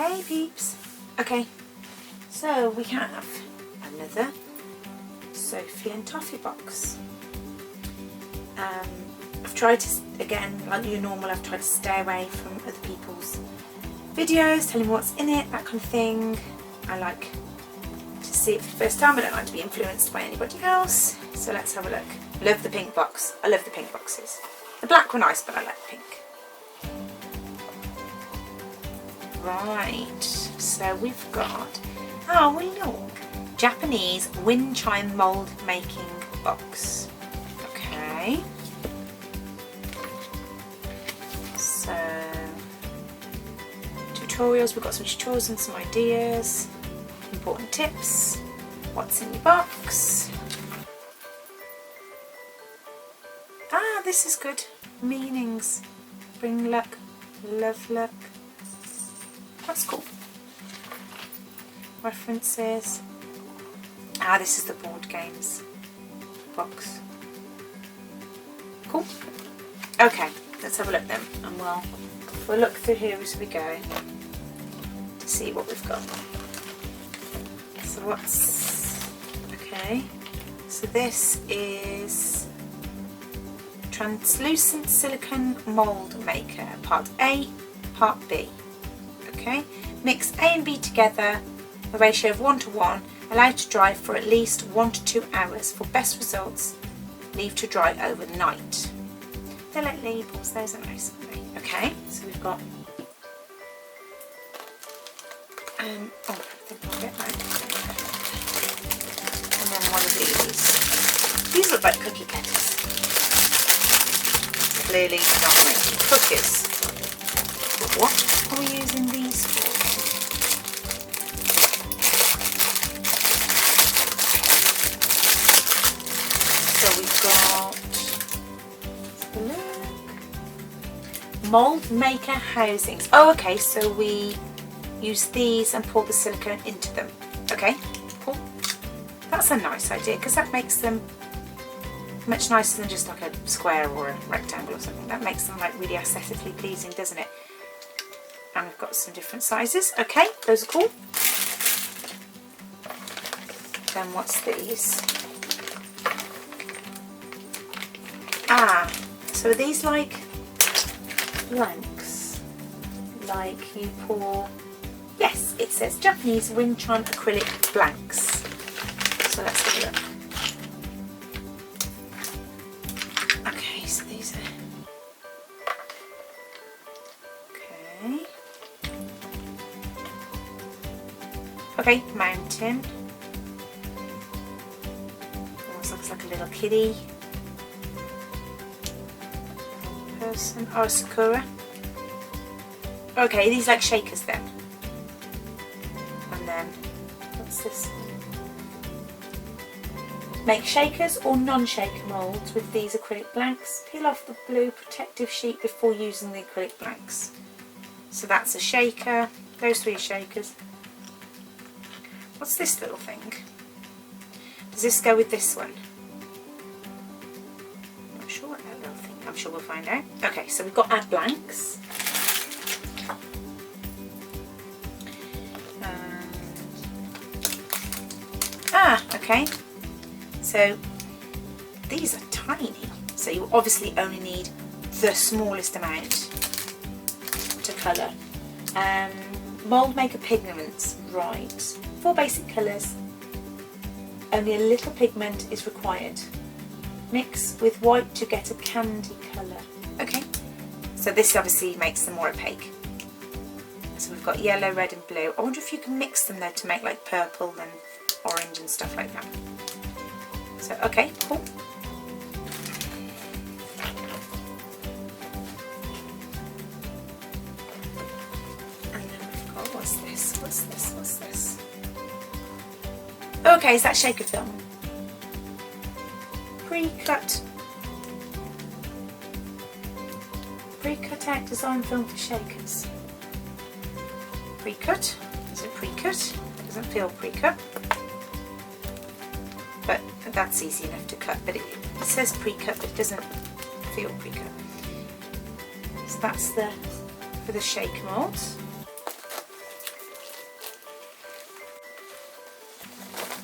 Hey peeps! Okay, so we have another Sophie and Toffee box. I've tried to, again, like you normal, I've tried to stay away from other people's videos, telling me what's in it, that kind of thing. I like to see it for the first time, I don't like to be influenced by anybody else. So let's have a look. Love the pink box. I love the pink boxes. The black were nice, but I like the pink. Right, so we've got, oh well look, Japanese wind chime mould making box. Okay. So, tutorials, we've got some tutorials and some ideas, important tips, what's in your box. Ah, this is good. Meanings. Bring luck, love luck. That's cool. References. Ah, this is the board games box. Cool. Okay, let's have a look then, and we'll look through here as we go to see what we've got. So okay, so this is translucent silicone mould maker, part A, part B. Okay, mix A and B together, a ratio of 1 to 1, allow to dry for at least 1 to 2 hours. For best results, leave to dry overnight. They're like labels, those are nice, aren't they? Okay, so we've got, oh, I think I'll get that. And then one of these. These look like cookie cutters. Clearly not making cookies. But what are we using these for? So we've got mould maker housings. Oh, okay, so we use these and pour the silicone into them. Okay, cool. That's a nice idea because that makes them much nicer than just like a square or a rectangle or something. That makes them like really aesthetically pleasing, doesn't it? And we've got some different sizes. Okay, those are cool. Then what's these? Ah, so are these like blanks? Like you pour, yes, it says Japanese wind chime acrylic blanks. So let's have a look. Okay, so these are, okay. Okay, mountain. Almost looks like a little kitty. Person. Oh, sakura. Okay, these like shakers then. And then, what's this? Make shakers or non-shaker moulds with these acrylic blanks. Peel off the blue protective sheet before using the acrylic blanks. So that's a shaker. Those 3 shakers. What's this little thing? Does this go with this one? I'm not sure what that little thing. I'm sure we'll find out. Okay, so we've got our blanks. Okay. So these are tiny. So you obviously only need the smallest amount to colour. Mould maker pigments, right. 4 basic colours. Only a little pigment is required. Mix with white to get a candy colour. Okay. So this obviously makes them more opaque. So we've got yellow, red and blue. I wonder if you can mix them though to make like purple and orange and stuff like that. So okay, cool. And then we've got, what's this? What's this? What's this? Okay, is that shaker film? Pre-cut out design film for shakers. Pre-cut? Is it pre-cut? It doesn't feel pre-cut. But that's easy enough to cut, but it says pre-cut but it doesn't feel pre-cut. So that's for the shake moulds.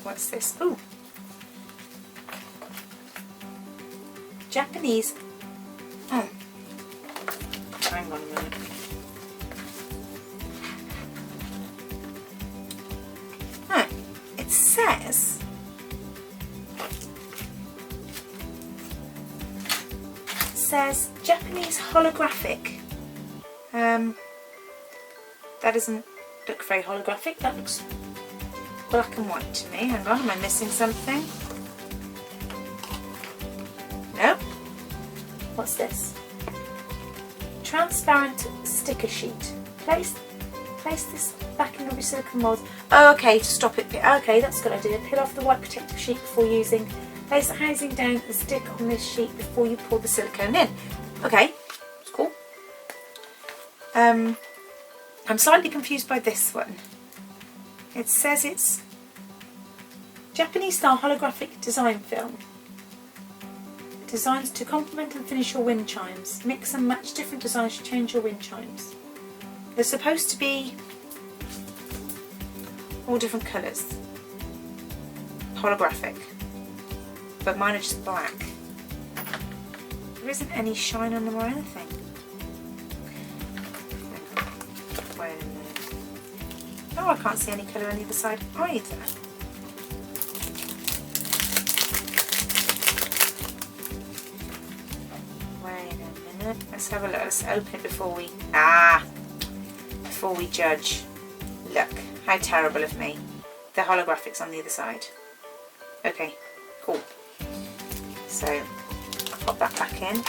What's this? Ooh. Japanese. Oh. Hang on a minute. Oh, it says Japanese holographic. That doesn't look very holographic. That looks black and white to me. Hang on, am I missing something? Nope. What's this? Transparent sticker sheet. Place this back in the silicone mould. Oh, okay, to stop it. Okay, that's a good idea. Peel off the white protective sheet before using. Place the housing down and stick on this sheet before you pour the silicone in. Okay, that's cool. I'm slightly confused by this one. It says it's Japanese style holographic design film. Designs to complement and finish your wind chimes. Mix and match different designs to change your wind chimes. They're supposed to be all different colours. Holographic. But mine are just black. There isn't any shine on them or anything. Wait a minute. Oh, I can't see any colour on either side either. Wait a minute. Let's have a look. Let's open it before we judge. Look, how terrible of me. The holographics on the other side. Okay, cool. So I'll pop that back in.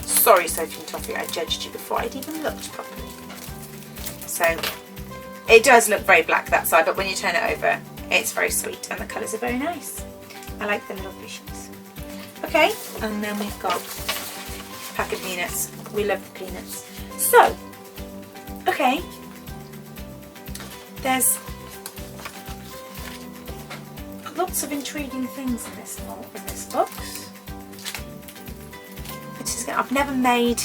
Sorry, Sophie and Toffee, I judged you before I'd even looked properly. So it does look very black that side, but when you turn it over, it's very sweet and the colours are very nice. I like the little fishes. Okay, and then we've got a pack of peanuts. We love the peanuts. So, okay, there's lots of intriguing things in this box. I've never made.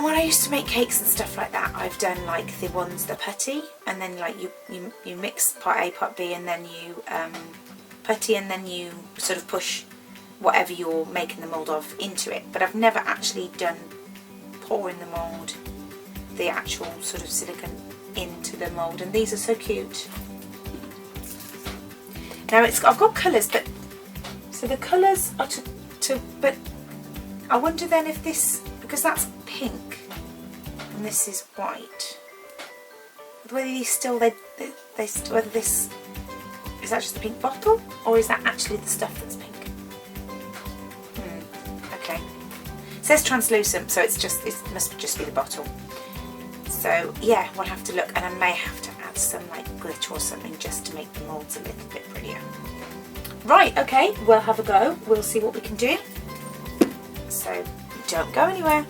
When I used to make cakes and stuff like that, I've done like the ones that putty, and then like you mix part A, part B, and then you putty, and then you sort of push whatever you're making the mould of into it. But I've never actually done pouring the mould, the actual sort of silicone into the mould, and these are so cute. Now I've got colours, but so the colours are but I wonder then if this, because that's pink and this is white, whether these still whether this is that just the pink bottle, or is that actually the stuff that's pink? Okay. It says translucent, so it must just be the bottle. So yeah, we'll have to look, and I may have to add some like glitter or something just to make the moulds a little bit prettier. Right, okay, we'll have a go. We'll see what we can do. So don't go anywhere.